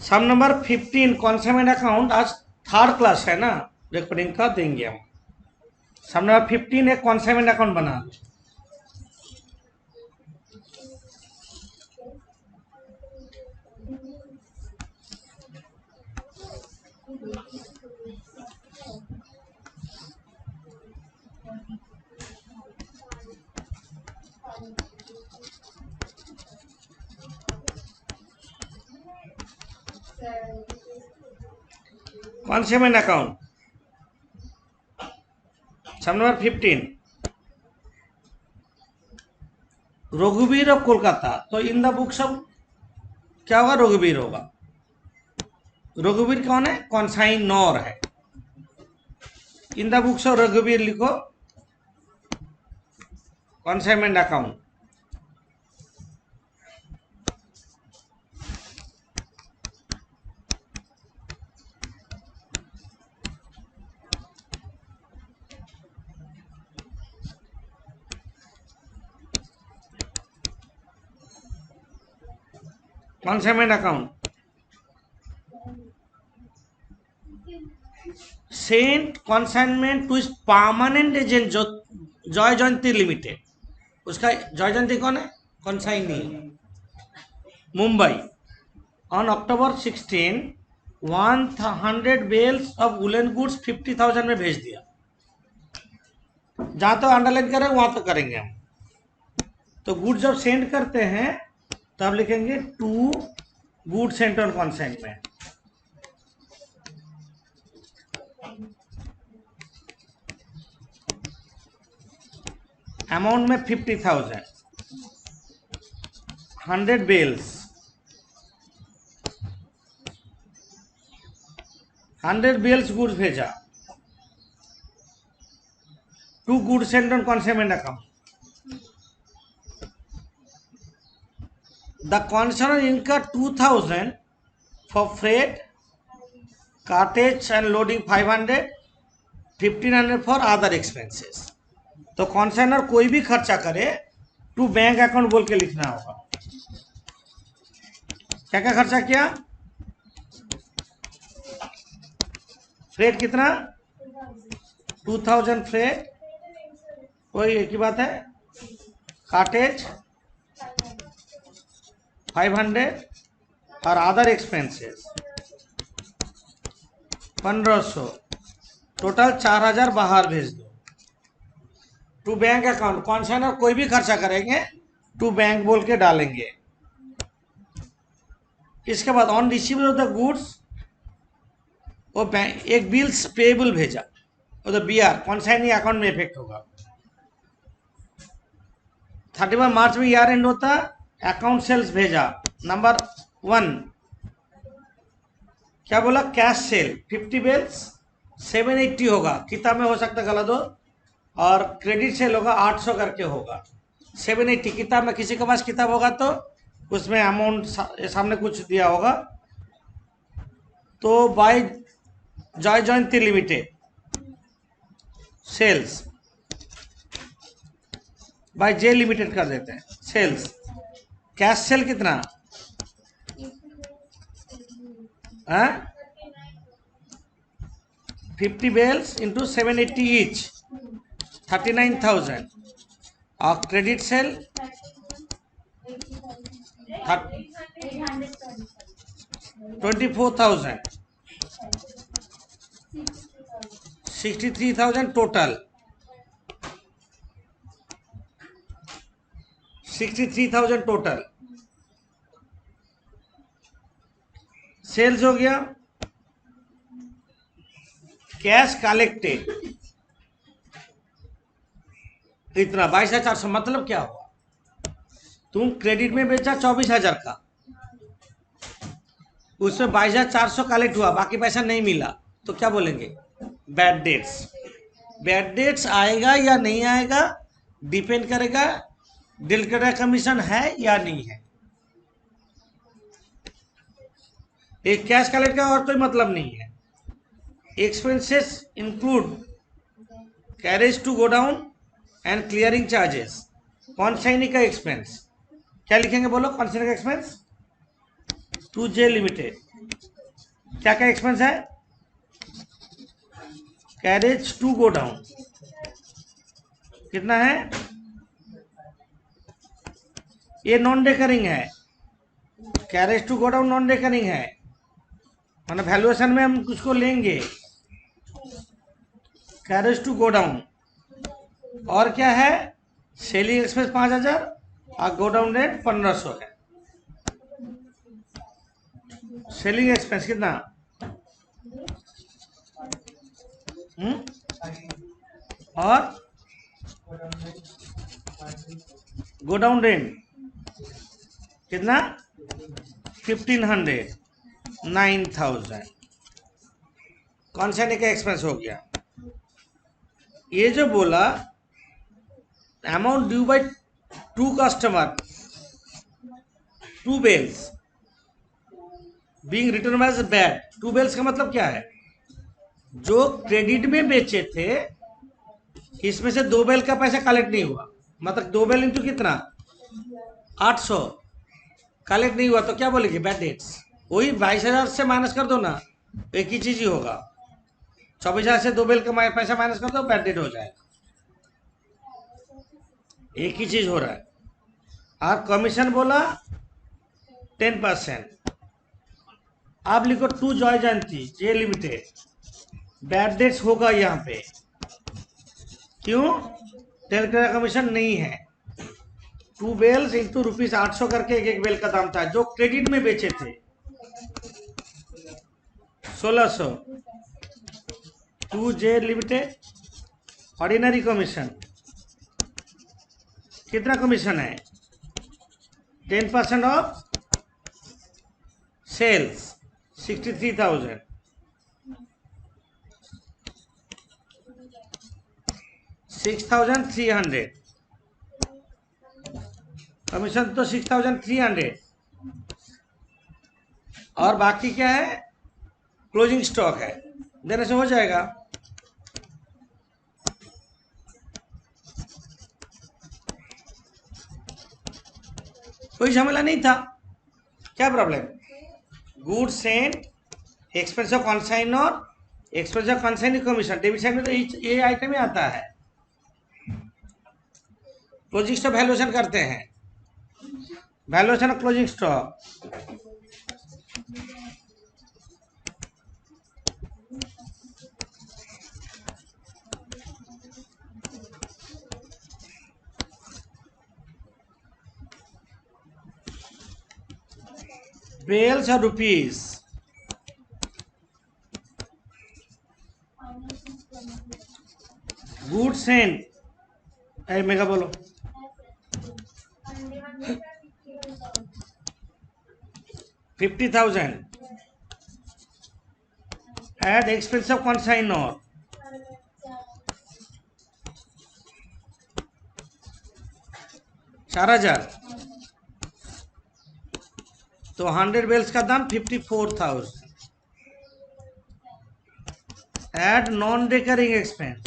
सम number 15 consignment account. आज third class है ना, रिकॉर्डिंग का देंगे हम। सम नंबर 15 एक कॉन्साइनमेंट अकाउंट बना। कॉन्साइनमेंट अकाउंट सम नंबर 15 रघुवीर ऑफ कोलकाता। तो इन द बुक्स ऑफ क्या होगा, रघुवीर होगा। रघुवीर कौन है, कॉन्साइनर है। इन द बुक्स ऑफ रघुवीर लिखो consignment account. Consignment account sent consignment to is permanent agent Joy Jayanti limited. उसका जॉय जयंती कौन है, consignee, Mumbai. On October 16 100 bales of woollen goods 50,000 में भेज दिया। जहां तो अंडरलाइन करें वहां तो करेंगे हम। तो गुड्स जब सेंड करते हैं तब लिखेंगे to good sent on consignment. Amount में 50,000, 100 बेल्स, 100 बेल्स गुड्स भेजा to good sent on consignment account. The consumer incurred 2,000 for freight, cartage and loading 500, 1,500 for other expenses। तो कॉन्साइनर कोई भी खर्चा करे टू बैंक अकाउंट बोल के लिखना होगा। क्या क्या खर्चा किया, फ्रेट कितना, 2,000 फ्रेट, कोई एक ही बात है। कार्टेज 500 और अदर एक्सपेंसेस 1,500, टोटल 4,000 बाहर भेज दो टू बैंक अकाउंट। कॉन्साइनर कोई भी खर्चा करेंगे टू बैंक बोल के डालेंगे। इसके बाद ऑन रिसीवल ऑफ द गुड्स वो बैंक एक बिल्स पेबल भेजा, वो तो बीआर कॉन्साइनी अकाउंट में इफेक्ट होगा। 31 मार्च में ईयर एंड होता, अकाउंट सेल्स भेजा। नंबर 1 क्या बोला, कैश सेल 50 बेल्स 780 होगा, किताब में हो सकता गलत हो, और क्रेडिट सेल होगा 800 करके होगा। 780 किताब में किसी के पास किताब होगा तो उसमें अमाउंट सामने कुछ दिया होगा। तो bye Joy Jayanti limited sales, by J limited कर देते हैं सेल्स। कैश सेल कितना है, 50 बेल्स इंटू 780 ईच 39,000, और credit sale 24,000, 63,000 total, 63,000 total sales हो गया। कैश कलेक्टेड इतना 22,400। मतलब क्या हुआ, तुम क्रेडिट में बेचा 24,000 का, उसमें 22,400 कलेक्ट हुआ, बाकी पैसा नहीं मिला, तो क्या बोलेंगे, बैड डेट्स। बैड डेट्स आएगा या नहीं आएगा डिपेंड करेगा डिलीवरी कमीशन है या नहीं है। एक कैश कलेक्ट का और कोई मतलब नहीं है। Expenses include carriage to godown and clearing charges. Consignee का एक्सपेंस क्या लिखेंगे बोलो, कॉन्साइनी का एक्सपेंस टू जे लिमिटेड क्या क्या एक्सपेंस है? कैरेज टू गो डाउन कितना है? ये नॉन रेकरिंग है। Carriage to godown non recurring है, मतलब वैल्यूएशन में हम उसको लेंगे। कैरेज टू गो डाउन और क्या है? सेलिंग एक्सपेंस 5000 और गो डाउन रेट 1500 है। सेलिंग एक्सपेंस कितना? और गो डाउन रेट कितना? 1500, 9000। कौन सा का एक्सपेंस हो गया? ये जो बोला amount due by to customer, two bales being return as bad. Two bales का मतलब क्या है? जो क्रेडिट में बेचे थे इसमें से 2 बेल का पैसा कलेक्ट नहीं हुआ, मतलब 2 बेल इंटू कितना? 800 कलेक्ट नहीं हुआ, तो क्या बोलेंगे? Bad debts. वही 22,000 से माइनस कर दो ना, एक ही चीज ही होगा। 24,000 से 2 बेल का पैसा माइनस कर दो, बैड डेट हो जाएगा। एक ही चीज हो रहा है। आप कमीशन बोला 10%, आप लिखो to Joy Jayanti J limited, bad debts होगा यहाँ पे। क्यों? 10 का कमीशन नहीं है। 2 बेल्स इंटू ₹800 करके एक बेल का दाम था, जो क्रेडिट में बेचे थे 1600। 2 जे लिमिटेड ऑर्डिनरी कमीशन कितना कमीशन है? 10% ऑफ सेल्स 63,000। 6,300 कमीशन, तो 6,300। और बाकी क्या है? क्लोजिंग स्टॉक है, देने से हो जाएगा। कोई झमेला नहीं था। क्या problem? Goods and expense of consign और expense of consign commission debit side में तो ये आइटम ही आता है। क्लोजिंग स्टॉक वैल्यूएशन करते हैं, valuation of closing stock. Bales और रुपीस, गुड्स एंड मेगा बोलो 50,000 एट एक्सपेंस ऑफ कॉन्साइनर 4,000, तो 100 बेल्स का दाम 54,000 add non recurring expense.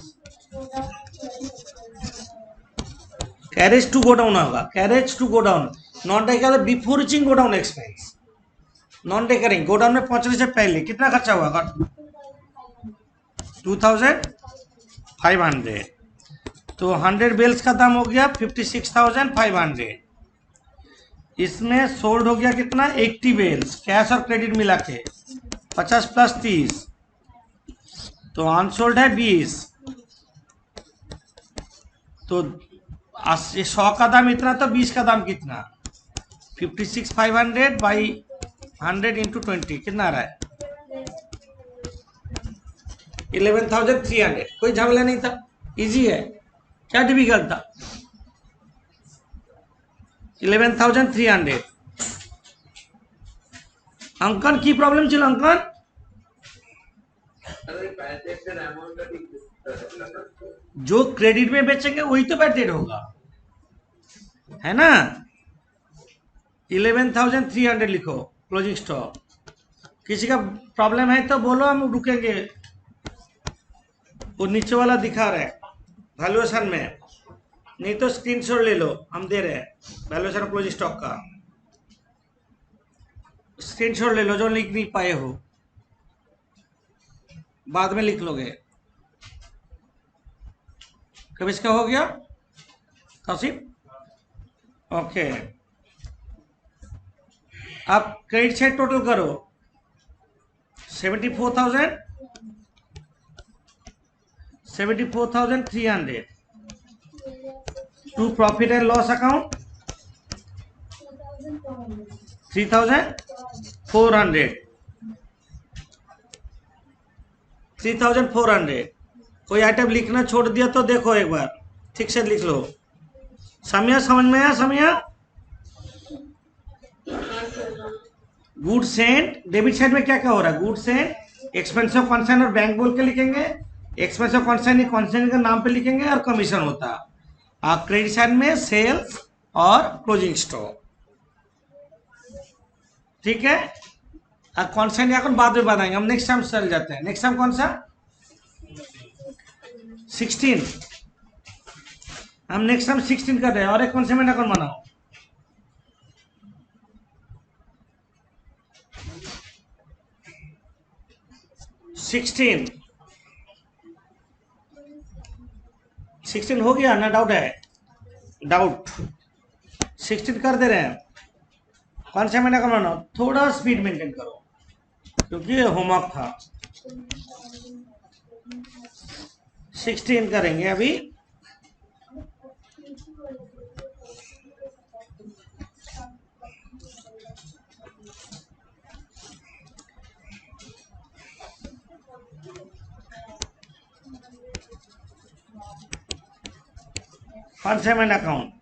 Carriage to godown होगा, carriage to godown non recurring before reaching godown expense. Non recurring godown में पहुंचने से पहले कितना खर्चा हुआ? 2,500। तो 100 बेल्स का दाम हो गया 56,500। इसमें सोल्ड हो गया कितना? 80 बेल्स, कैश और क्रेडिट मिला के 50 प्लस 30, तो अनसोल्ड है 20। तो 100 का दाम इतना, तो 20 का दाम कितना? 56,500 बाई 100 इंटू 20 कितना आ रहा है? 11,300। कोई झमेला नहीं था, इजी है। क्या डिफिकल्ट था? 11,300। अंकन की प्रॉब्लम चलो अंकन। जो क्रेडिट में बेचेंगे वही तो बैड डेट होगा, है ना? 11,300 लिखो क्लोजिंग स्टॉक। किसी का प्रॉब्लम है तो बोलो, हम रुकेंगे। वो नीचे वाला दिखा रहे वैल्यूएशन में, नहीं तो स्क्रीनशॉट ले लो, हम दे रहे हैं वैल्यूएशन क्लोजिंग स्टॉक का। स्क्रीनशॉट ले लो जो लिख नहीं पाए हो। बाद में लिख लोगे। कब इसका हो गया तौसीफ? ओके, अब क्रेडिट साइड टोटल करो 74,000 74,300 to profit and loss account 3,400 3,400। कोई आइटम लिखना छोड़ दिया तो देखो एक बार ठीक से लिख लो। सामिया समझ में आया? Samia, good sent debit side में क्या क्या हो रहा है? Good sent expense of consign और बैंक बोल के लिखेंगे। एक्सपेंस ऑफ कॉन्साइन कॉन्साइन का नाम पे लिखेंगे और कमीशन होता है। आप क्रेडिट साइड में सेल्स और क्लोजिंग स्टॉक, ठीक है। अब कॉन्साइन अकाउंट बाद में बताएंगे हम, नेक्स्ट टाइम चल जाते हैं। नेक्स्ट टाइम कौन सा? 16। हम नेक्स्ट टाइम 16 कर रहे हैं। और एक कॉन्साइन अकाउंट बनाओ। सिक्सटीन हो गया ना? डाउट है? डाउट 16 कर दे रहे हैं। कौन सा महीना का बनाओ? थोड़ा स्पीड मेंटेन करो क्योंकि होमवर्क था। 16 करेंगे अभी। कॉन्साइनमेंट अकाउंट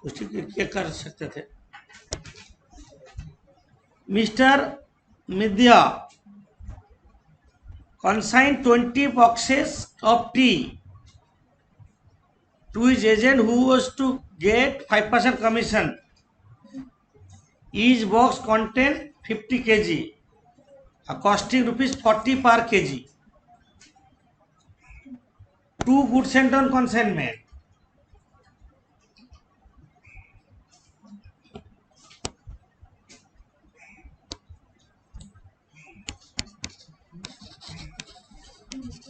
कुछ क्या कर सकते थे। Mister Midya consign 20 boxes of tea to his agent who was to get 5% commission. Each box contain 50 kg, costing rupees 40 per kg. Two goods sent on consignment.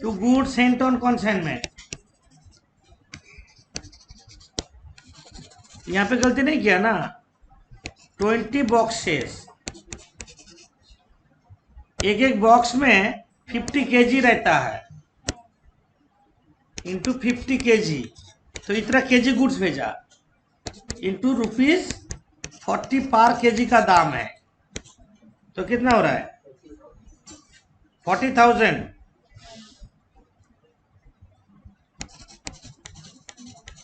Two goods sent on consignment. यहाँ पे गलती नहीं किया ना? 20 boxes, एक एक box में 50 KG रहता है, इंटू 50 केजी, तो इतना केजी गुड्स भेजा, इंटू ₹40 पर केजी का दाम है, तो कितना हो रहा है? 40,000।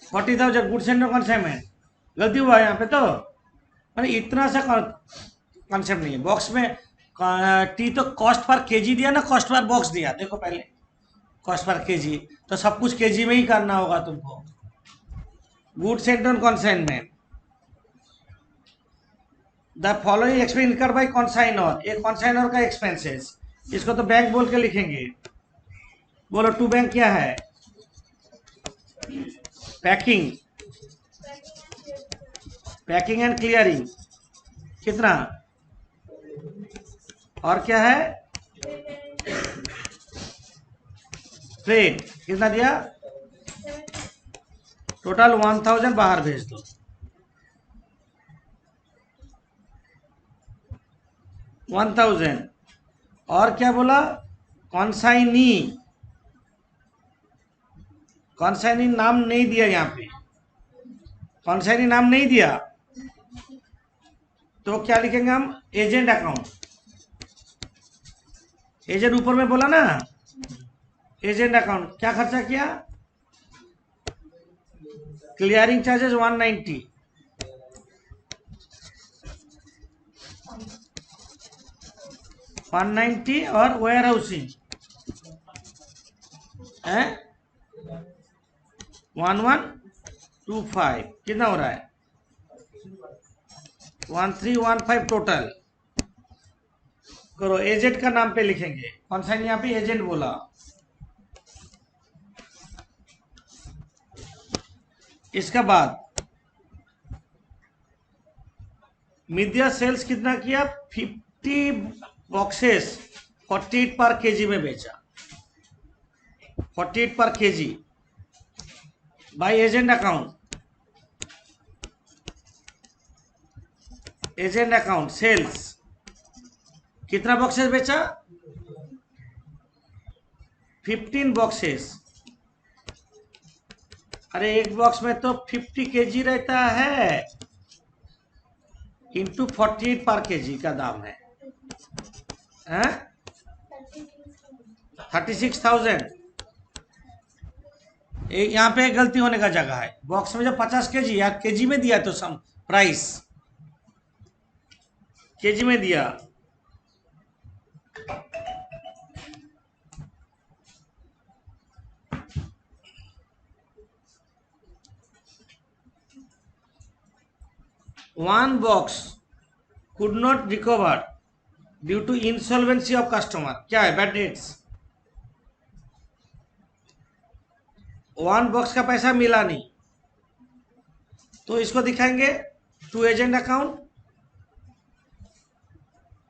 40,000 गुड्स एंड कंसाइनमेंट। गलती हुआ यहाँ पे तो, अरे इतना सा कॉन्सेप्ट नहीं है। बॉक्स में टी तो कॉस्ट पर केजी दिया ना, कॉस्ट पर बॉक्स दिया। देखो पहले कॉस्ट पर केजी, तो सब कुछ केजी में ही करना होगा तुमको। Goods and on consignment, the following expense incurred by consignor, एक कंसाइनर का एक्सपेंसेस, इसको तो बैंक बोल के लिखेंगे। बोलो टू बैंक क्या है? पैकिंग, पैकिंग एंड क्लियरिंग, कितना? और क्या है? फ्रेट, कितना दिया? टोटल 1000 बाहर भेज दो। 1000। और क्या बोला? कॉन्साइनी, कॉन्साइनी नाम नहीं दिया यहाँ पे, कॉन्साइनी नाम नहीं दिया, तो क्या लिखेंगे हम? Agent account. एजेंट ऊपर में बोला ना, एजेंट अकाउंट। क्या खर्चा किया? क्लियरिंग चार्जेस 190, और वेयर हाउसिंग है 1125। कितना हो रहा है? 1315 टोटल। करो, एजेंट का नाम पे लिखेंगे। कौन सा यहाँ पे एजेंट बोला? इसका बाद मीडिया सेल्स कितना किया? 50 बॉक्सेस 48 पर केजी में बेचा, 48 पर kg by agent account. Agent account sales कितना बॉक्सेस बेचा? 15 बॉक्सेस। अरे एक बॉक्स में तो 50 केजी रहता है, इंटू 48 पर केजी का दाम है, 36,000। यहाँ पे गलती होने का जगह है, बॉक्स में जो 50 केजी या केजी में दिया तो सम प्राइस केजी में दिया। One box could not recover due to insolvency of customer. क्या है? Bad debts. वन बॉक्स का पैसा मिला नहीं, तो इसको दिखाएंगे to agent account,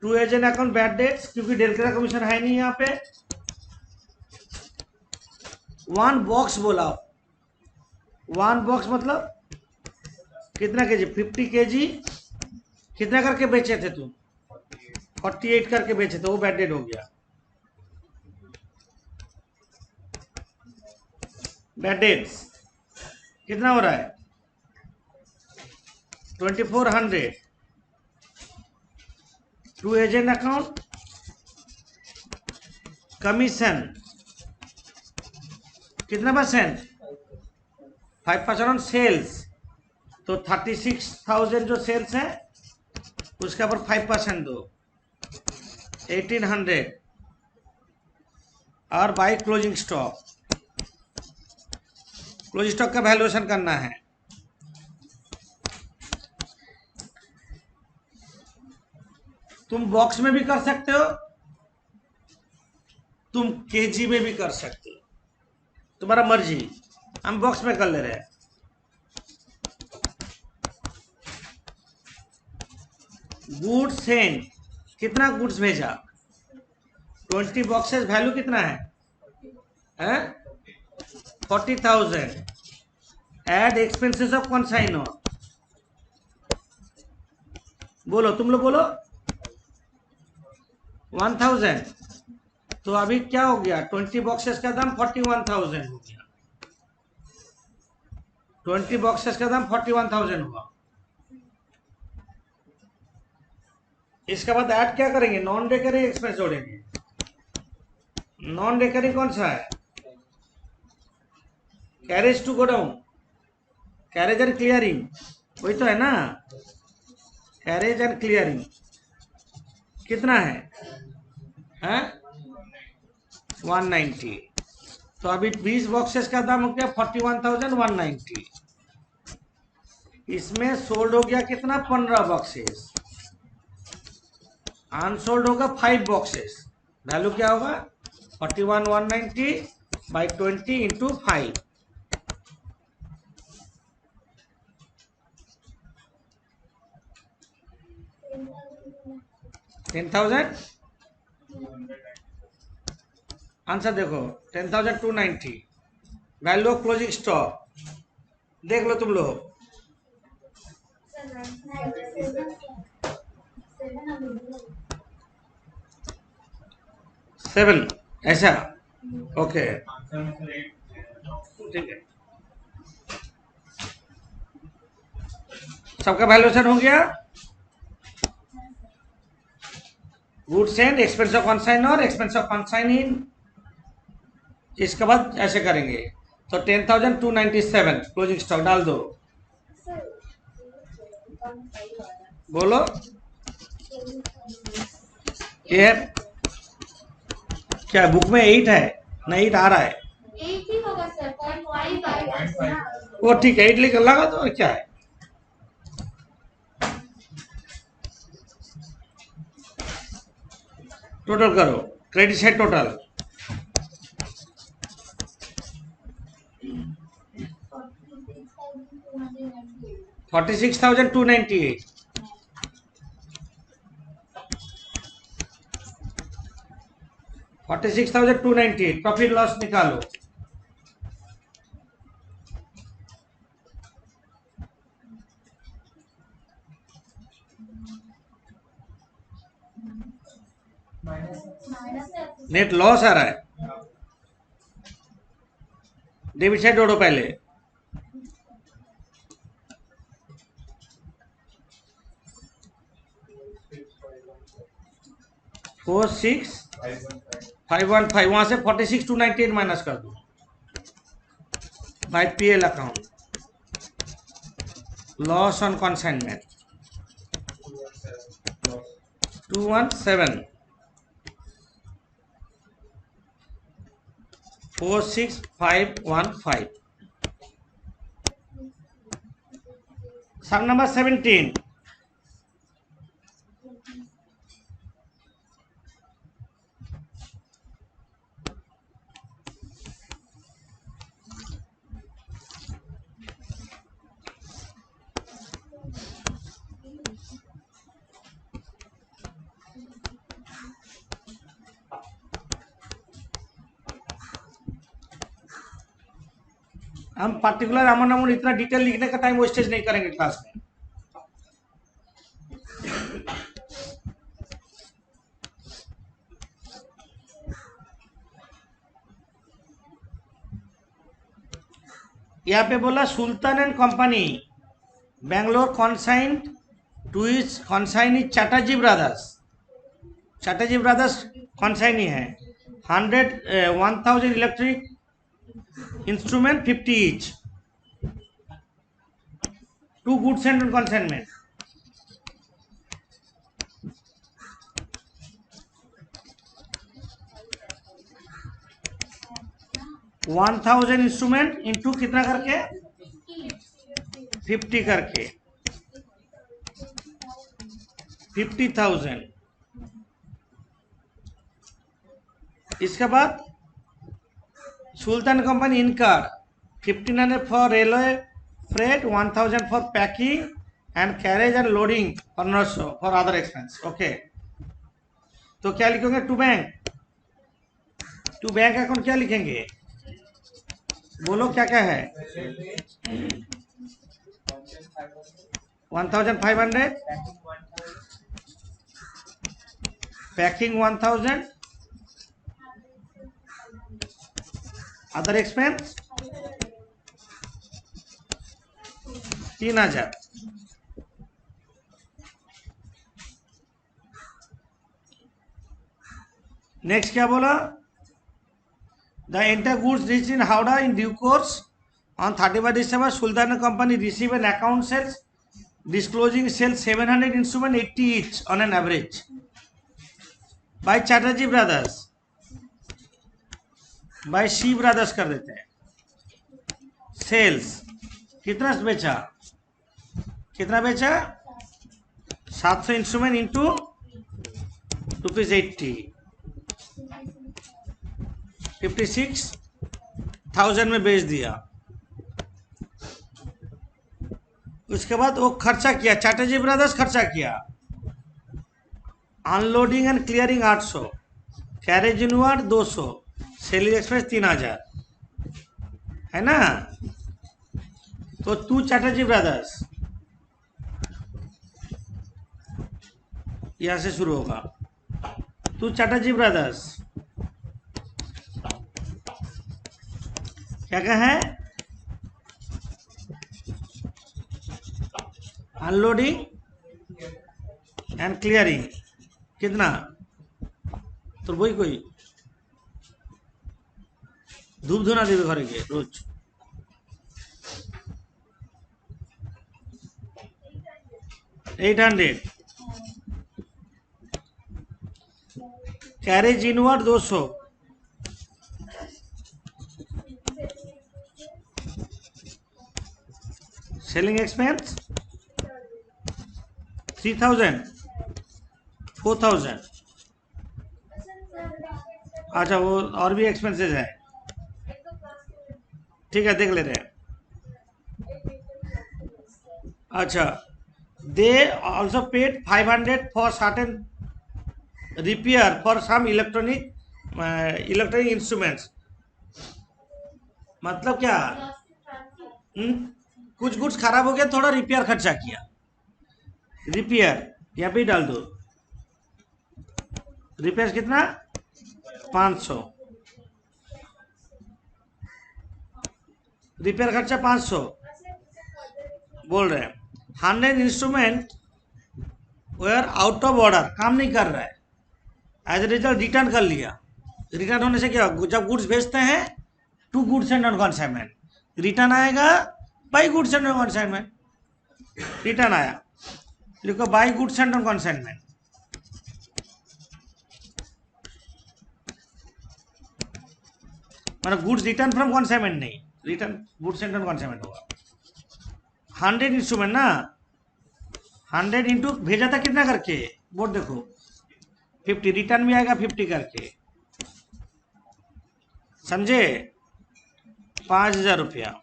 to agent account bad debts, क्योंकि डेल का कमीशन है नहीं यहाँ पे। वन बॉक्स बोला, वन बॉक्स मतलब कितना केजी? 50 केजी। कितना करके बेचे थे तुम? 48 करके बेचे थे, वो बैड डेट हो गया। बैड डेट्स कितना हो रहा है? 2400 टू एजेंट अकाउंट। कमीशन कितना परसेंट? 5% on sales. तो 36,000 जो सेल्स है उसके ऊपर 5% दो, 1800। और by closing stock, closing stock का वैल्यूएशन करना है। तुम बॉक्स में भी कर सकते हो, तुम केजी में भी कर सकते हो, तुम्हारा मर्जी। हम बॉक्स में कर ले रहे हैं। गुड्स सेंड, कितना गुड्स भेजा? 20 बॉक्सेस। वैल्यू कितना है? 40,000। एड एक्सपेंसेस ऑफ कंसाइनर, बोलो तुम लोग बोलो। 1000। तो अभी क्या हो गया? 20 बॉक्सेस का दाम 41,000 हो गया। 20 बॉक्सेस का दाम 41,000 हुआ। इसके बाद ऐड क्या करेंगे? नॉन रेकरिंग एक्सपेंस जोड़ेंगे। नॉन रेकरिंग कौन सा है? Carriage to godown, carriage and clearing, वही तो है ना। कैरेज एंड क्लियरिंग कितना है? 190। तो अभी 20 बॉक्सेस का दाम हो गया 41,190। इसमें सोल्ड हो गया कितना? 15 बॉक्सेस। अनसोल्ड होगा 5 बॉक्सेस। वैल्यू क्या होगा? 41,190 बाई 20 इंटू 5। 10,000। आंसर देखो 10,290। वैल्यू ऑफ क्लोजिंग स्टॉक देख लो तुम लोग। 7 ऐसा। ओके ठीक है, सबका वैल्यूएशन हो गया। Goods and expense of consignor, expense of consigning. इसके बाद ऐसे करेंगे तो 10,297 क्लोजिंग स्टॉक डाल दो। बोलो ये क्या बुक में 8 है ना? 8 आ रहा है। 8 ही होगा सर, 0.5। वो ठीक है, 8 लिख लगा तो क्या है। टोटल करो, credit side total 46,298। 46,298 profit loss निकालो। नेट लॉस आ रहा है, डेबिट साइड जोड़ो पहले। फोर सिक्स 515 वहां से 46,298 माइनस कर दो by PL account. Loss on consignment 217 46515। Sum number 17। हम पर्टिकुलर अमन अमन इतना डिटेल लिखने का टाइम वेस्टेज नहीं करेंगे क्लास में। यहाँ पे बोला Sultan and company Bangalore consigned to is consignee Chatterjee brothers. Chatterjee brothers consignee है 1,000 electric instrument 50 each, 2 goods and consignment। One 1,000 instrument into कितना करके 50 करके 50,000। इसके बाद सुल्तान कंपनी इनकार 1,500 for railway freight, 1,000 for packing and carriage and loading, 1,500 for other expense. Okay, तो क्या लिखोगे टू बैंक अकाउंट क्या लिखेंगे? बोलो क्या क्या है? 1,500 पैकिंग, 1,000 अदर एक्सपेंस 3,000। नेक्स्ट क्या बोला? The entire goods reach in Howrah in due course on 31 December। Sultan company receive an account sales disclosing sales 700 instrument 80 each on an average by Chatterjee brothers, by she brothers कर देते हैं। Sales कितना बेचा? 700 instrument into ₹80, 56,000 में बेच दिया। उसके बाद वो खर्चा किया, चैटर्जी ब्रदर्स खर्चा किया। Unloading and clearing 800, carriage inward 200, selling expense 3,000 है ना। तो तू चैटर्जी ब्रदर्स यहां से शुरू होगा। तू चैटर्जी ब्रदर्स क्या क्या है? अनलोडिंग एंड क्लियरिंग कितना? तो वही कोई धूप धुना देवे घर के रोज। $800, कैरेज इनवर्ड 200, सेलिंग एक्सपेंस 3,000, 4,000। अच्छा, वो और भी एक्सपेंसेस है, ठीक है देख ले रहे हैं। अच्छा, they also paid 500 for certain repair for some electronic electronic instruments मतलब क्या? कुछ गुड्स खराब हो गया, थोड़ा रिपेयर खर्चा किया, रिपेयर यहाँ पे ही डाल दो। रिपेयर कितना? 500। रिपेयर खर्चा 500 बोल रहे हैं। 100 instrument wear out of order, काम नहीं कर रहा है, एज ए रिजल्ट रिटर्न कर लिया। रिटर्न होने से क्या, जब गुड्स भेजते हैं to goods and non consignment, return आएगा by goods and non consignment. Return आया, लिखो by goods and non consignment. मतलब गुड्स रिटर्न फ्रॉम कंसाइनमेंट नहीं, return goods and non consignment होगा। 100 इंस्ट्रूमेंट ना, 100 इंटू भेजा था कितना करके, बोर्ड देखो 50, रिटर्न भी आएगा 50 करके, समझे? 5000 रुपया।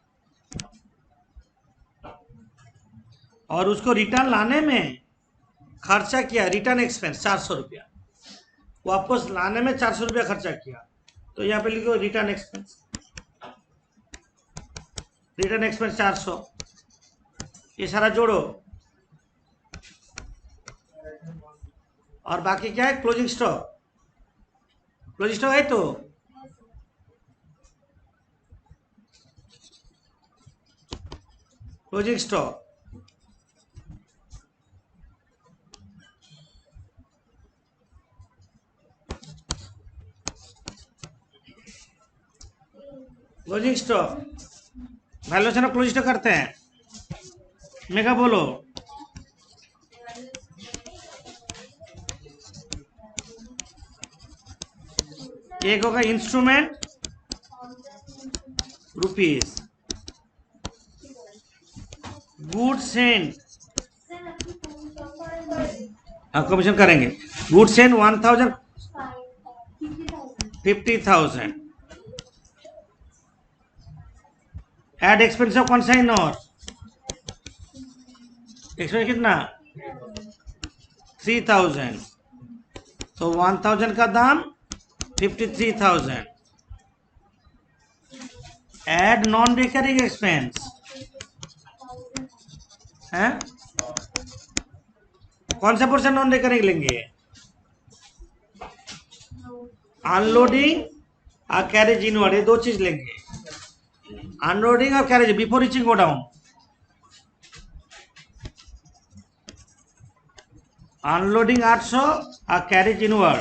और उसको रिटर्न लाने में खर्चा किया, रिटर्न एक्सपेंस 400 रुपया, वापस लाने में 400 रुपया खर्चा किया। तो यहाँ पे लिखो रिटर्न एक्सपेंस, रिटर्न एक्सपेंस 400, ये सारा जोड़ो। और बाकी क्या है? Closing stock. क्लोजिंग स्टॉक है तो closing stock closing stock valuation of closing stock करते हैं। मेगा बोलो। एक होगा instrument rupees, goods and commission करेंगे, goods and 1000 50,000 add expense of consign और एक्सपेंस कितना 3000, तो 1000 का दाम 53,000। एड नॉन रिकरिंग एक्सपेंस है, कौन सा पोर्शन नॉन रिकरिंग लेंगे? अनलोडिंग और कैरेज इनवर्ड, ये दो चीज लेंगे, अनलोडिंग और carriage before reaching godown. Unloading 800 और कैरेज इनवर्ड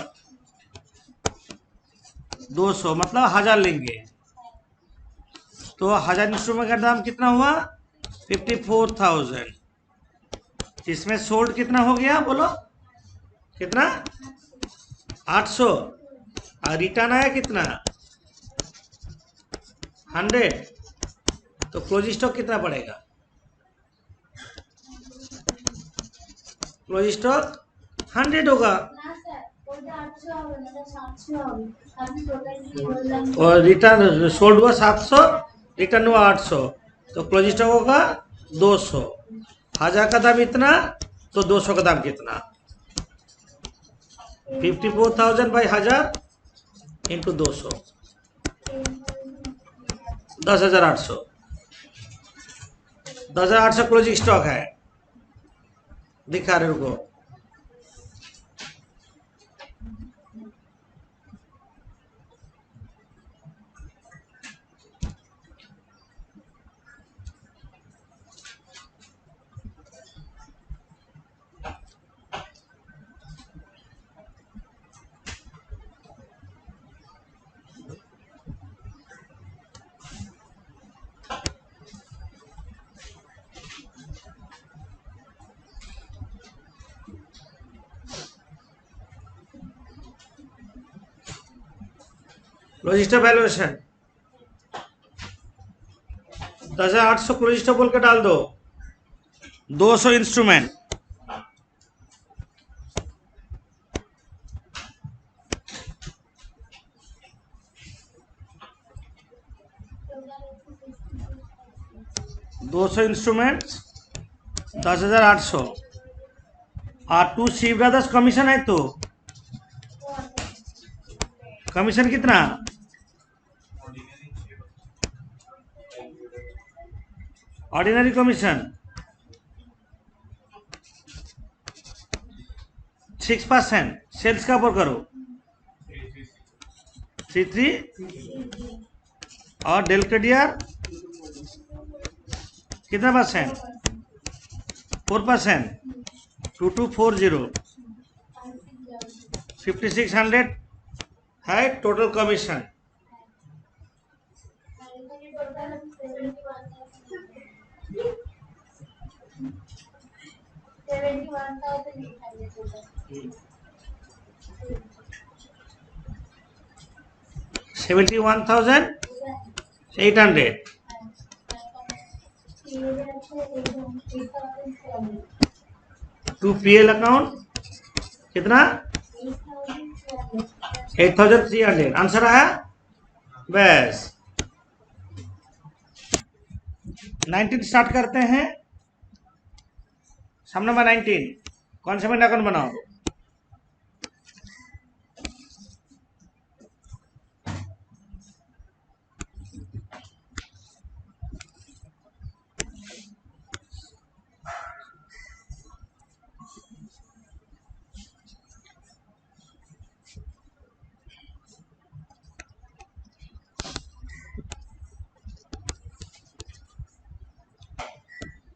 200, मतलब 1000 लेंगे। तो 1000 इंस्ट्रूमेंट का दाम कितना हुआ 54,000। इसमें सोल्ड कितना हो गया बोलो, कितना 800, और रिटर्न आया कितना 100, तो क्लोजिंग स्टॉक कितना पड़ेगा? क्लोजिंग स्टॉक 100 होगा, और रिटर्न सोल्ड हुआ 700, रिटर्न हुआ 800, तो क्लोजिंग स्टॉक होगा 200। 1000 का दाम इतना, तो 200 का दाम कितना? 54,000 बाई 1000 इंटू 200, 10,800। 10,800 क्लोजिंग स्टॉक है, दिखा रहे को। Closing stock valuation 10,800 closing stock बोल के डाल दो। 200 इंस्ट्रूमेंट, इंस्ट्रूमेंट 10,800 और 2 सी ब्रदर्स कमीशन है, तो कमीशन कितना? Ordinary commission 6%। सेल्स का ऊपर करो 33 और डेल क्रेडियर कितना परसेंट? 4%। 2240 5600 है total commission. $71,800 to PL account कितना? 8,300। आंसर आया? बस 19 स्टार्ट करते हैं। सम नंबर 19 कॉन्सेप्ट अकाउंट बनाओ।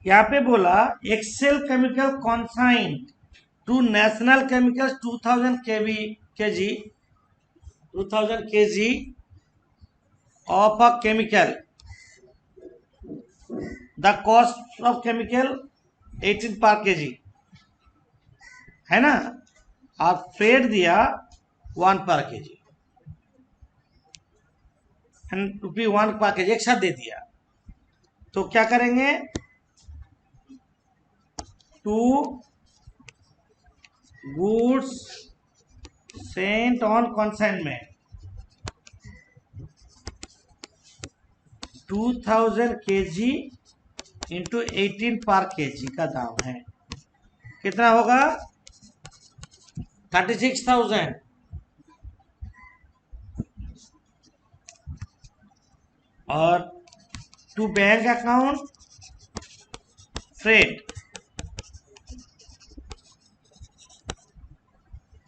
यहाँ पे बोला Excel chemical consign to national chemicals 2000 kg of a chemical. The cost of chemical 18 per kg है ना, और फ्रेट दिया 1 per kg and rupee 1 per kg एक साथ दे दिया। तो क्या करेंगे? To goods sent on consignment 2000 kg into 18 per kg का दाम है कितना होगा? 36,000। और टू बैंक अकाउंट फ्रेट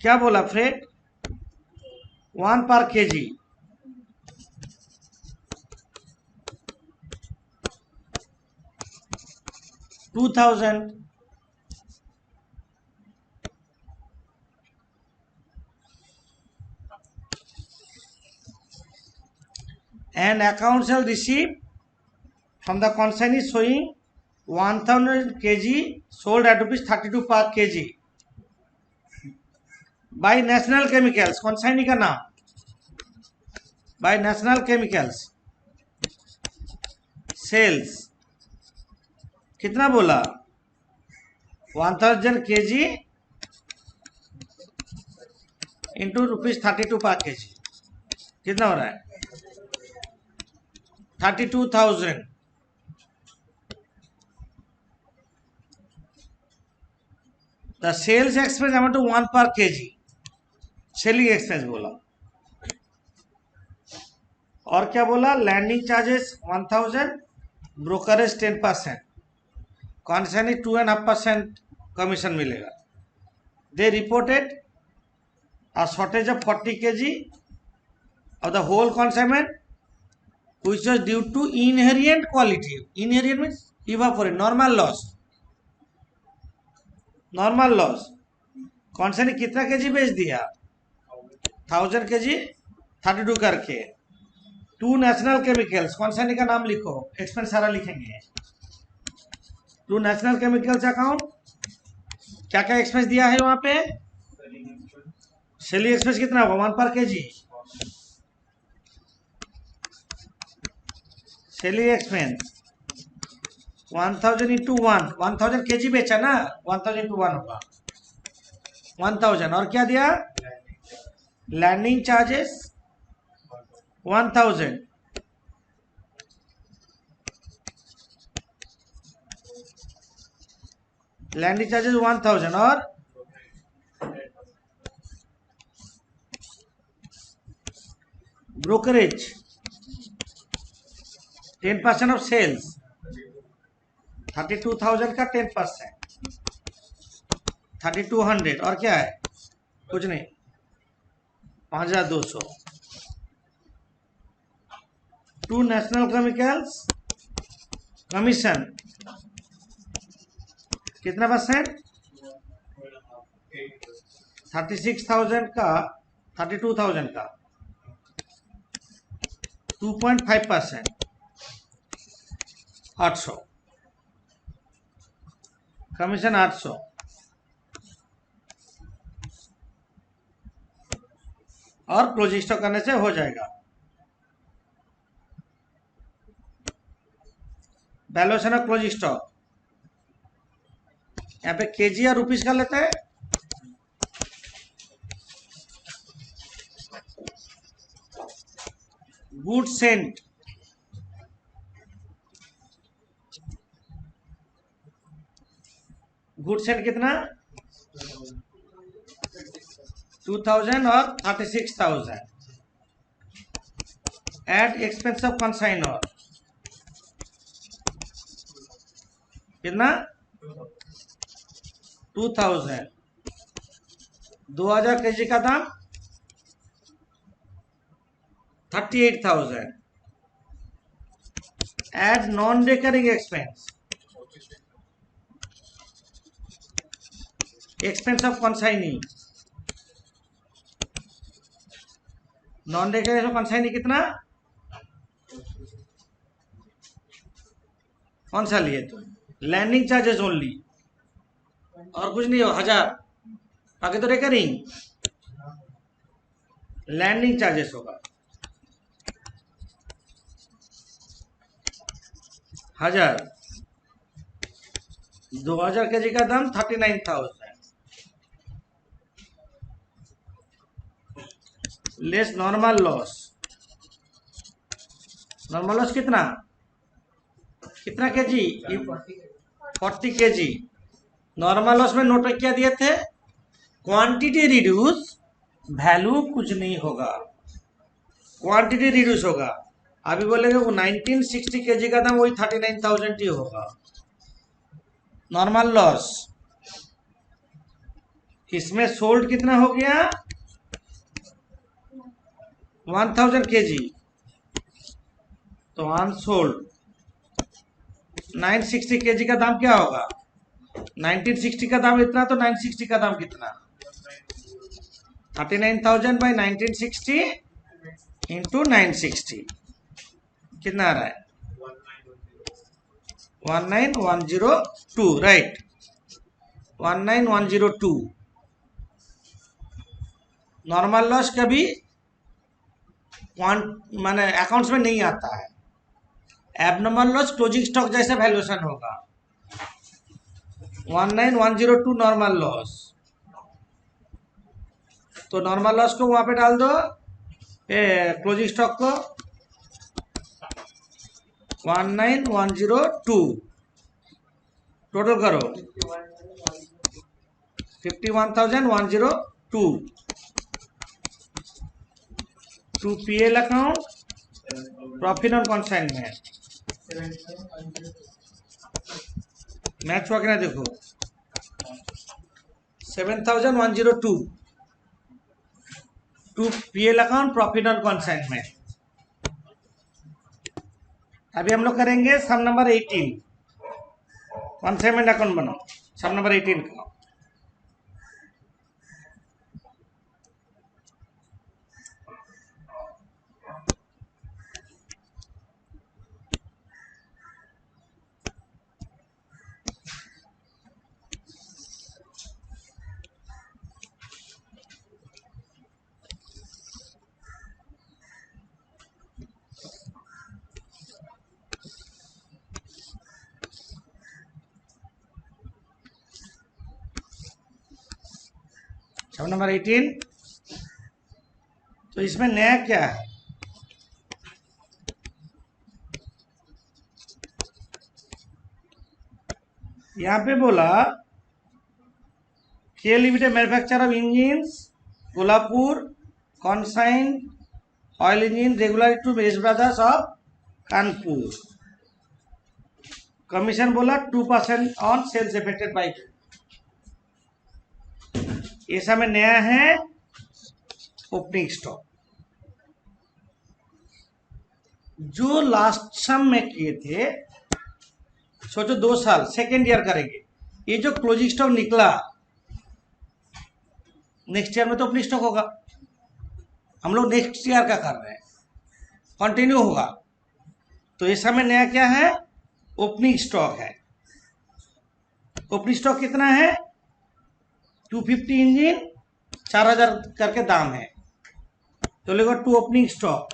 क्या बोला? Freight 1 per kg 2000 and account shall receive from the consignee showing 1000 kg sold at ₹32 per kg by national chemicals। consignee का नाम by national chemicals। सेल्स कितना बोला? 1000 kg इंटू ₹32 पर kg कितना हो रहा है? 32,000। The sales expense amount to 1 per kg selling expense बोला। और क्या बोला? Landing charges 1000, brokerage 10%, consignee 2.5% commission मिलेगा। They reported a shortage of 40 kg of the whole consignment which was due to inherent quality। inherent means evaporate, normal loss। Normal loss. Consignee कितना KG बेच दिया? 1000 kg 32 करके। To national chemicals कॉन्सर्नी का नाम लिखो, expense सारा लिखेंगे। टू नेशनल केमिकल्स अकाउंट क्या क्या एक्सपेंस दिया है वहां पे? सेलिंग एक्सपेंस कितना होगा? 1 per kg। Selling expense 1000 into 1, 1000 kg बेचा ना, 1000 इंटू 1 होगा 1000। और क्या दिया? लैंडिंग चार्जेस 1000, लैंडिंग चार्जेस 1000 और ब्रोकरेज 10% ऑफ सेल्स, 32,000 का 10%, 3200 और क्या है, कुछ नहीं, 5200। टू नेशनल केमिकल्स कमीशन कितना परसेंट, 36,000 का 32,000 का 2.5%, 800 कमीशन, 800। और क्लोजिंग स्टॉक करने से हो जाएगा। वैल्यूएशन ऑफ क्लोजिंग स्टॉक यहाँ पे केजी या रुपीस का लेते हैं। गुड सेंट कितना, 2000 और 36,000 एट एक्सपेंस ऑफ कंसाइनर कितना, 2000। 2000 केजी का दाम 38,000 at non recurring expense of consignee, non recurring consignee कितना, कौन सा लिए तुम, लैंडिंग चार्जेस ओनली और कुछ नहीं हो, 1000, बाकी तो रिकरिंग लैंडिंग चार्जेस होगा 1000। 2000 केजी का दाम 39,000 less normal loss. Normal loss कितना केजी, 40 केजी। नॉर्मल लॉस में नोट क्या दिए थे, क्वांटिटी रिड्यूस, वैल्यू कुछ नहीं होगा, क्वांटिटी रिड्यूस होगा। अभी बोलेंगे वो 1960 केजी का दाम वही 39,000 ही होगा। नॉर्मल लॉस इसमें सोल्ड कितना हो गया, 1000 केजी, तो अनसोल्ड 960 केजी का दाम क्या होगा, 1960 का दाम इतना, तो 960 का दाम कितना, 39,000 बाई 1960 इंटू 960 कितना आ रहा है, 19102, राइट, 19102। नॉर्मल लॉस कभी माने अकाउंट्स में नहीं आता है, एबनॉर्मल लॉस क्लोजिंग स्टॉक जैसे वैल्यूएशन होगा। 19102 नॉर्मल लॉस, तो नॉर्मल लॉस को वहां पे डाल दो, क्लोजिंग स्टॉक को 19102 टोटल करो 51,102 to PL account, profit on consignment. Match हुआ कि ना देखो, 7,102 to PL account, profit on consignment. अभी हम लोग करेंगे सम नंबर 18, कंसाइनमेंट अकाउंट बनाओ, सम नंबर 18 का। सम नंबर 18, तो इसमें नया क्या है, यहाँ पे बोला K limited manufacture of engines Kolhapur, consign oil engine regular to S brothers of Kanpur. Commission बोला 2% ऑन सेल्स इफेक्टेड बाई। ये समय नया है ओपनिंग स्टॉक। जो लास्ट सम में किए थे, सोचो 2 साल सेकेंड ईयर करेंगे, ये जो क्लोजिंग स्टॉक निकला नेक्स्ट ईयर में तो ओपनिंग स्टॉक होगा। हम लोग नेक्स्ट ईयर का कर रहे हैं, कंटिन्यू होगा। तो इस समय नया क्या है, ओपनिंग स्टॉक है। ओपनिंग स्टॉक कितना है, 250 इंजन 4000 करके दाम है। तो लेगा to opening stock,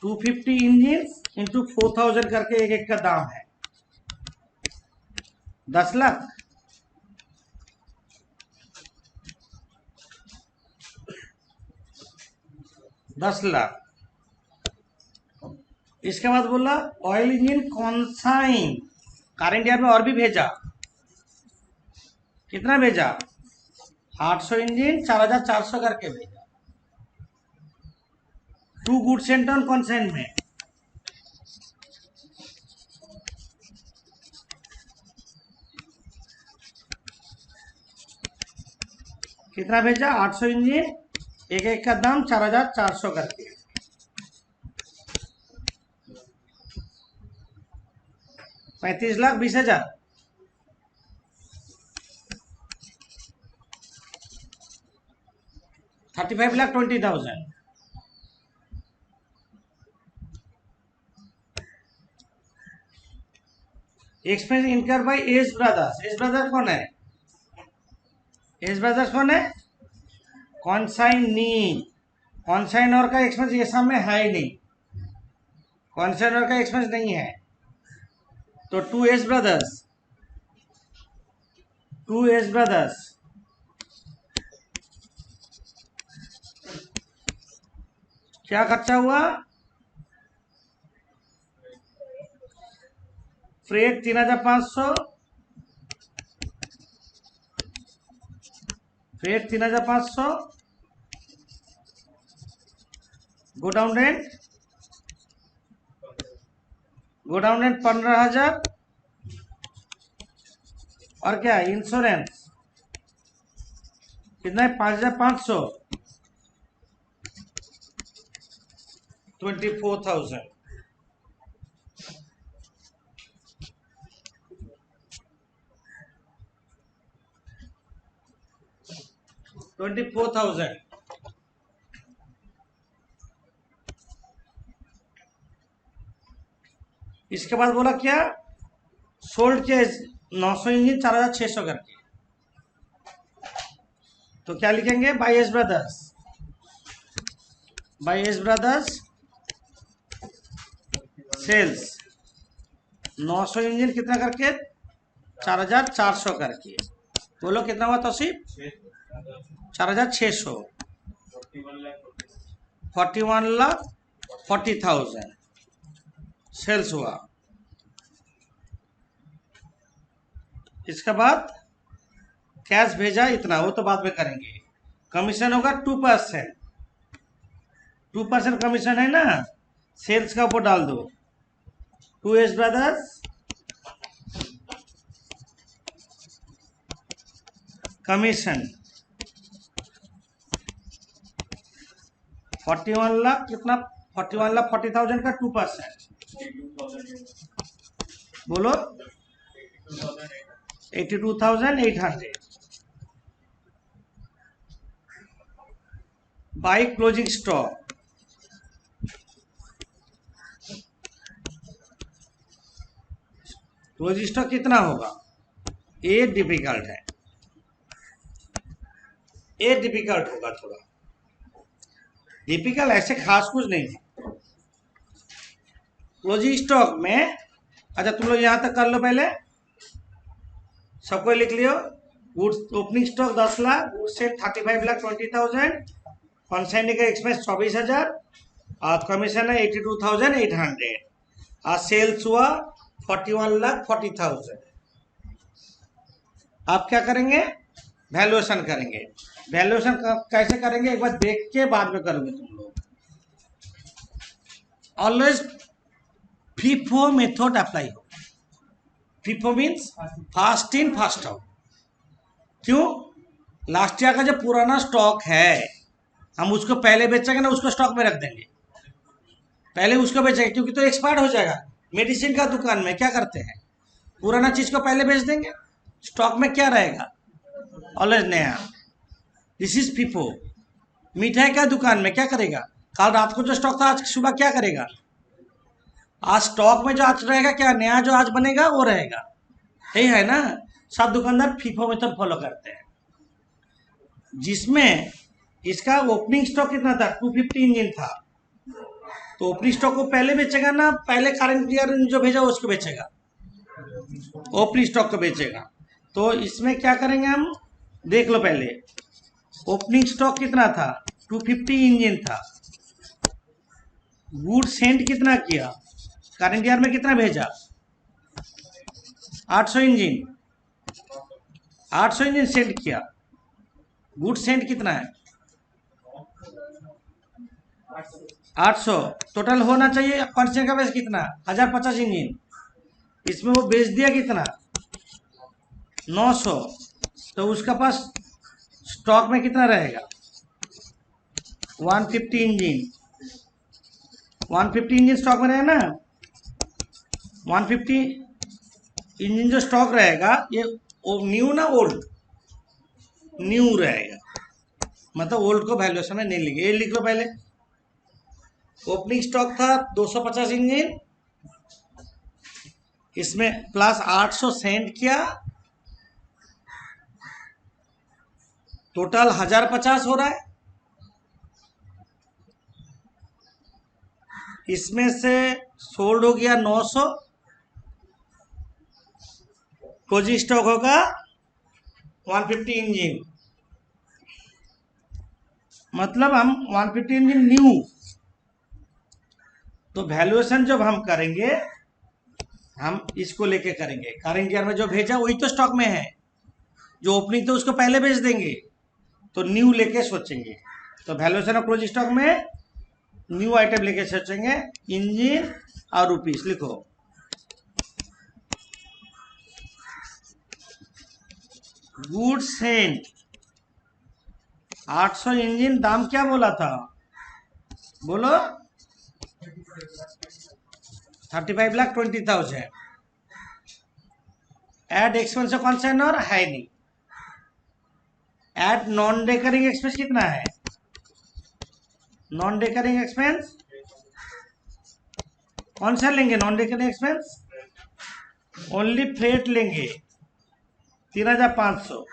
$250 engine into 4000 करके एक एक का दाम है 10 लाख। इसके बाद बोला ऑयल इंजन कॉन्साइन करंट ईयर में और भी भेजा। कितना भेजा, 800 इंजन 4400 करके भेजा। To goods and on consignment कितना भेजा, 800 इंजन एक एक का दाम 4400 करके। $35,20,000। 35,20,000। एक्सपेंस इनकर bye S brothers. S brothers कौन है, एस ब्रदर्स कौन है, कॉन्साइनी। कॉन्साइनर का एक्सपेंस ये सब में है ही नहीं, कॉन्साइनर का एक्सपेंस नहीं है। तो टू एस ब्रदर्स क्या खर्चा हुआ, फ्रेट 3500, फ्रेट 3500, गोडाउन रेंट 15,000, और क्या इंश्योरेंस कितना है, 5,500, 24,000। इसके बाद बोला क्या, सोल्ड के 900 इंजन 4,600 करके। तो क्या लिखेंगे, by S brothers sales 900 engine कितना करके, 4,400 करके। बोलो कितना हुआ तौसीफ, 4,600, 41,40,000 सेल्स हुआ। इसके बाद कैश भेजा इतना, वो तो बाद में करेंगे। कमीशन होगा 2%, 2% कमीशन है ना, सेल्स का ऊपर डाल दो। To S brothers commission 41 lakh कितना, 41,40,000 का 2%, बोलो 82,800 by closing stock. Closing stock कितना होगा, ये डिफिकल्ट है, ये डिफिकल्ट होगा थोड़ा। डिफिकल्ट ऐसे खास कुछ नहीं है क्लोजिंग स्टॉक में। अच्छा तुम लोग यहां तक कर लो, पहले सबको लिख लियो। Goods opening stock 10 lakh, goods से 35,20,000, कॉन्साइनिंग का एक्सपेंस 24,000, और कमीशन है 82,800, और सेल्स हुआ 41,40,000। आप क्या करेंगे, वैल्यूएशन करेंगे। वैल्यूएशन कैसे करेंगे एक बार देख के बाद में करोगे तुम लोग। ऑलवेज FIFO मेथड अप्लाई हो। FIFO means fast in fast out. क्यों, लास्ट ईयर का जो पुराना स्टॉक है हम उसको पहले बेचेंगे ना, उसको स्टॉक में रख देंगे, पहले उसको बेचेंगे क्योंकि तो एक्सपायर्ड हो जाएगा। मेडिसिन का दुकान में क्या करते हैं, पुराना चीज को पहले बेच देंगे, स्टॉक में क्या रहेगा, ऑलवेज नया। This is FIFO। मिठाई का दुकान में क्या करेगा, कल रात को जो स्टॉक था आज सुबह क्या करेगा, आज स्टॉक में जो आज रहेगा क्या, नया जो आज बनेगा वो रहेगा। यही है ना, सब दुकानदार FIFO मेथड फॉलो करते हैं। जिसमें इसका ओपनिंग स्टॉक कितना था, 250 इंजन था, तो ओपनिंग स्टॉक को पहले बेचेगा ना, पहले करंट ईयर जो भेजा उसको बेचेगा, ओपनिंग स्टॉक को बेचेगा। तो इसमें क्या करेंगे हम, देख लो पहले ओपनिंग स्टॉक कितना था, 250 इंजन था। गुड सेंट कितना किया, करंट ईयर में कितना भेजा, 800 इंजन, 800 इंजन सेंट किया। गुड सेंट कितना है, 800। टोटल होना चाहिए कॉन्स्टेंट का बेस कितना, 1050 इंजन। इसमें वो बेच दिया कितना, 900। तो उसका पास स्टॉक में कितना रहेगा, 150 इंजन। 150 इंजन स्टॉक में रहेगा ना, 150 इंजन जो स्टॉक रहेगा ये न्यू ना ओल्ड, न्यू रहेगा, मतलब ओल्ड को वैल्यूएशन में नहीं लिखे। ये लिख लो पहले, ओपनिंग स्टॉक था 250 इंजन, इसमें प्लस 800 सेंट किया, टोटल 1050 हो रहा है। इसमें से सोल्ड हो गया 900, क्लोजिंग स्टॉक होगा 150 इंजन, मतलब हम 150 इंजन न्यू। तो वैल्यूएशन जब हम करेंगे हम इसको लेके करेंगे, करंट ईयर में जो भेजा वही तो स्टॉक में है, जो ओपनिंग तो उसको पहले बेच देंगे, तो न्यू लेके सोचेंगे। तो वैल्यूएशन ऑफ क्लोजिंग स्टॉक में न्यू आइटम लेके सोचेंगे, इंजन और रुपीस लिखो। गुड सेंट 800 इंजन, दाम क्या बोला था, बोलो 35,20,000। एड एक्सपेंस कौन सा है, और है नहीं। एड नॉन रेकरिंग एक्सपेंस कितना है, नॉन रेकरिंग एक्सपेंस कौन सा लेंगे, non recurring expense only freight लेंगे 3,500,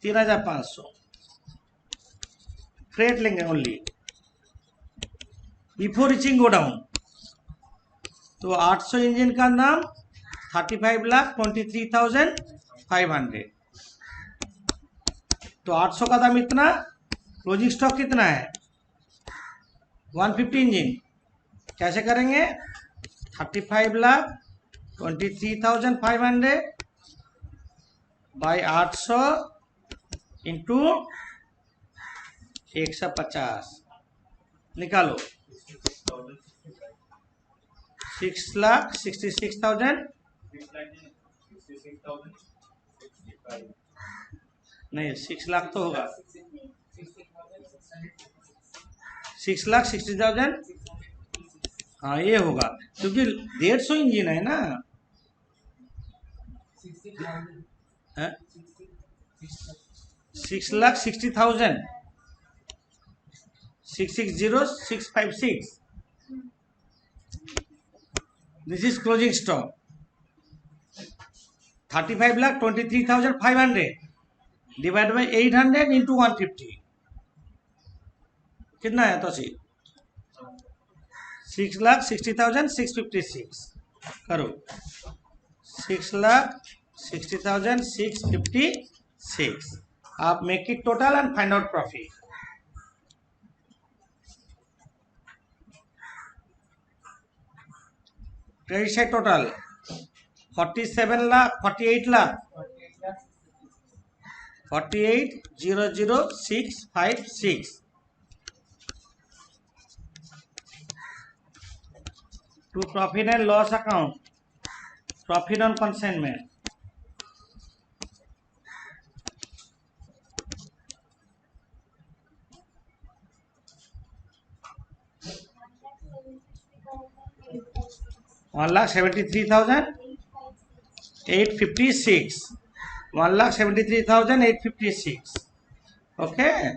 3,500 फ्रेट लेंगे ओनली बिफोर रीचिंग गोडाउन। तो 800 इंजन का नाम 35,23,500। तो 800 का दाम इतना, क्लोजिंग स्टॉक कितना है 150 इंजन। कैसे करेंगे, 35,23,500 बाई 800 इंटू 150 निकालो, 6,66,000 नहीं, 6 लाख तो होगा, 6,60,000। हाँ ये होगा क्योंकि 150 इंजन है ना, 6,60,000, 660,656। This is closing stock 35,23,500 divided by 800 into 150 कितना है, तो 6,60,656 करो, 6,60,656। आप make it total and find out profit. Credit side total 47 lakh, 48 lakh, 48,00656. To profit and loss account, profit on consignment. One lakh 73,856. 1,73,856. Okay.